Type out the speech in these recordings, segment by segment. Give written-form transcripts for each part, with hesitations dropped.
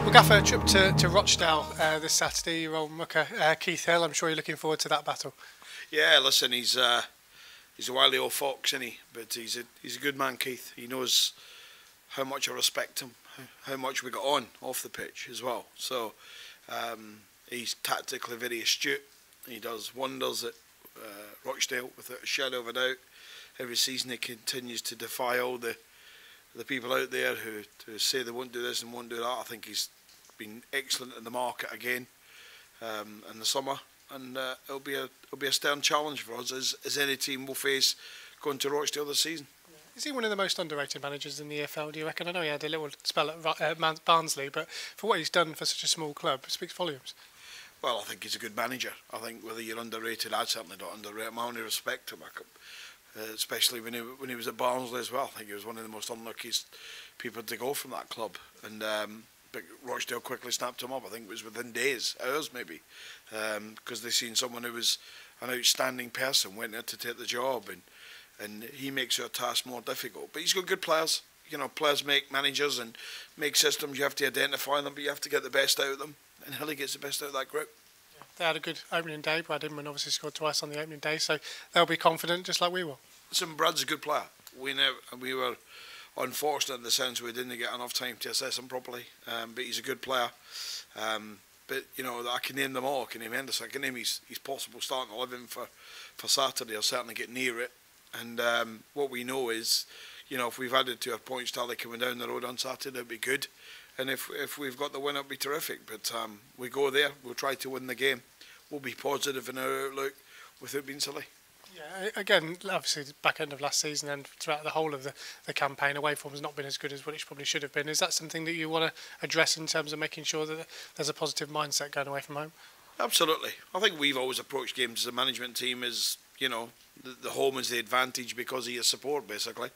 Well, Gaffer, a trip to Rochdale this Saturday, your old mucker, Keith Hill. I'm sure you're looking forward to that battle. Yeah, listen, he's a wily old fox, isn't he? But he's a good man, Keith. He knows how much I respect him, how much we got on off the pitch as well. So he's tactically very astute. He does wonders at Rochdale without a shadow of a doubt. Every season he continues to defy all the people out there who say they won't do this and won't do that. I think he's been excellent in the market again in the summer, and it'll be a stern challenge for us as any team will face going to Rochdale this season. Is he one of the most underrated managers in the EFL, do you reckon? I know he had a little spell at Barnsley, but for what he's done for such a small club, it speaks volumes. Well, I think he's a good manager. I think whether you're underrated, I certainly don't underrate him. I only respect him, especially when he was at Barnsley as well. I think he was one of the most unluckiest people to go from that club. And but Rochdale quickly snapped him up. I think it was within days, hours maybe, because they seen someone who was an outstanding person went there to take the job, and he makes your task more difficult. But he's got good players. You know, players make managers and make systems. You have to identify them, but you have to get the best out of them. And Hilly gets the best out of that group. Yeah, they had a good opening day. Brad Inman obviously scored twice on the opening day, so they'll be confident just like we will. Listen, Brad's a good player. We were unfortunate in the sense we didn't get enough time to assess him properly, but he's a good player. But you know, I can name them all. I can name Henderson. I can name his possible starting 11 for Saturday. I'll certainly get near it. And what we know is, you know, if we've added to our points tally coming down the road on Saturday, it'll be good. And if we've got the win, it'll be terrific. But we go there, we'll try to win the game. We'll be positive in our outlook without being silly. Yeah, again, obviously the back end of last season and throughout the whole of the campaign, away form has not been as good as what it probably should have been. Is that something that you want to address in terms of making sure that there's a positive mindset going away from home? Absolutely. I think we've always approached games as a management team as, you know, the home is the advantage because of your support, basically,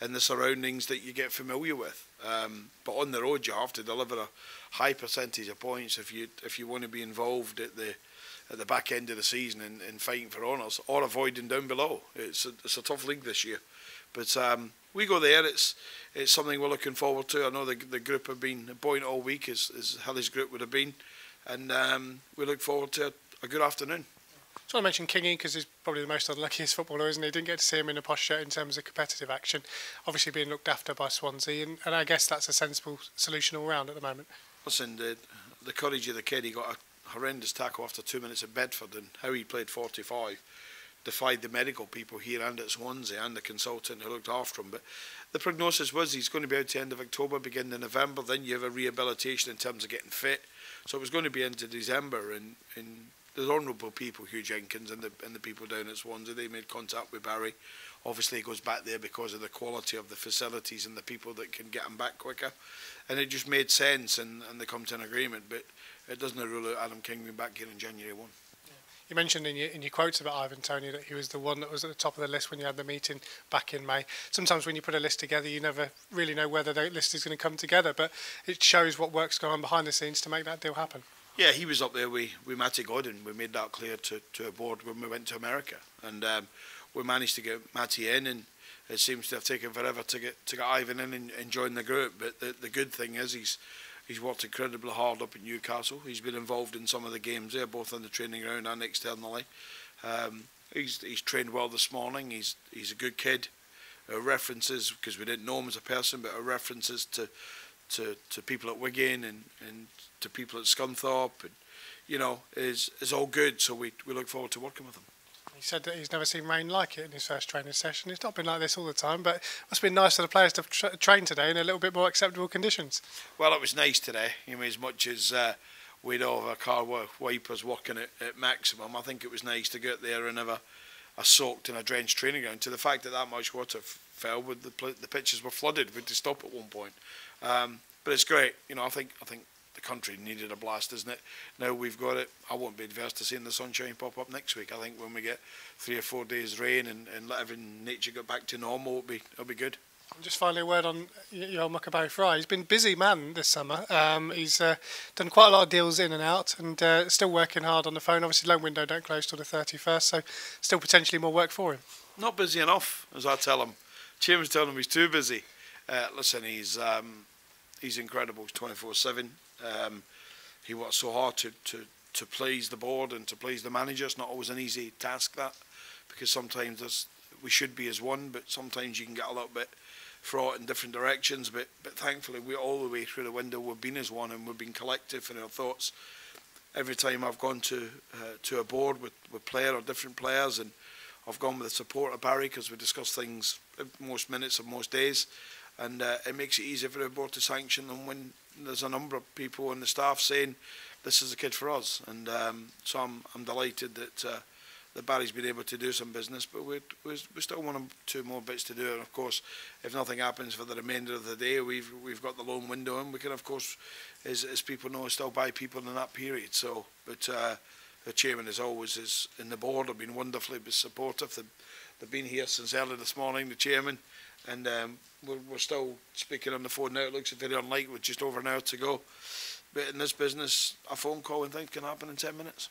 and the surroundings that you get familiar with. But on the road, you have to deliver a high percentage of points if you want to be involved at the back end of the season in fighting for honours or avoiding down below. It's a tough league this year, but we go there. It's something we're looking forward to. I know the group have been buoyant all week, as Hilly's group would have been, and we look forward to a good afternoon. I just want to mention Kingy because he's probably the most unluckiest footballer, isn't he? Didn't get to see him in a Posh shirt in terms of competitive action. Obviously being looked after by Swansea, and I guess that's a sensible solution all round at the moment. Listen, the courage of the kid, he got a horrendous tackle after 2 minutes at Bedford, and how he played 45 defied the medical people here and at Swansea and the consultant who looked after him. But the prognosis was he's going to be out to the end of October, beginning of November. Then you have a rehabilitation in terms of getting fit. So it was going to be into December, and there's honourable people, Hugh Jenkins and the people down at Swansea, they made contact with Barry. Obviously he goes back there because of the quality of the facilities and the people that can get him back quicker. And it just made sense, and they come to an agreement. But it doesn't rule out Adam King being back here in January 1. Yeah. You mentioned in your quotes about Ivan Toney that he was the one that was at the top of the list when you had the meeting back in May. Sometimes when you put a list together, you never really know whether the list is going to come together, but it shows what work's going on behind the scenes to make that deal happen. Yeah, he was up there with Matty Godden. We made that clear to a board when we went to America, and we managed to get Matty in, and it seems to have taken forever to get Ivan in and join the group. But the good thing is he's worked incredibly hard up in Newcastle. He's been involved in some of the games there, both on the training ground and externally. He's trained well this morning. He's a good kid. Our references, because we didn't know him as a person, but our references to people at Wigan and to people at Scunthorpe, and you know, is all good. So we look forward to working with him. He said that he's never seen rain like it in his first training session. It's not been like this all the time, but it must have been nice for the players to train today in a little bit more acceptable conditions. Well, it was nice today. I mean, as much as we'd all have our car wipers working at maximum, I think it was nice to get there and have a soaked and a drenched training ground. To the fact that much water fell, with the pitches were flooded. We had to stop at one point. But it's great. You know, I think the country needed a blast, isn't it? Now we've got it. I won't be adverse to seeing the sunshine pop up next week. I think when we get 3 or 4 days rain and let everything nature get back to normal, it'll be good. And just finally a word on your old mucker Barry Fry. He's been a busy man this summer. He's done quite a lot of deals in and out, and still working hard on the phone. Obviously loan window don't close till the 31st, so still potentially more work for him. Not busy enough, as I tell him. Chairman's telling him he's too busy. Listen, he's incredible. He's 24/7. He works so hard to please the board and to please the manager. It's not always an easy task, that, because sometimes we should be as one, but sometimes you can get a little bit fraught in different directions. But thankfully, we all the way through the window we've been as one, and we've been collective in our thoughts. Every time I've gone to a board with player or different players, and I've gone with the support of Barry, because we discuss things most minutes of most days, and it makes it easier for the board to sanction them when there's a number of people in the staff saying this is a kid for us. And so I'm delighted that Barry's been able to do some business, but we still want 2 more bits to do. And of course, if nothing happens for the remainder of the day, we've got the loan window, and we can, of course, as people know, still buy people in that period. So, but the chairman, as always, and the board have been wonderfully supportive. They've been here since early this morning, the chairman, and we're still speaking on the phone now. It looks very unlikely with just over an hour to go. But in this business, a phone call and things can happen in 10 minutes.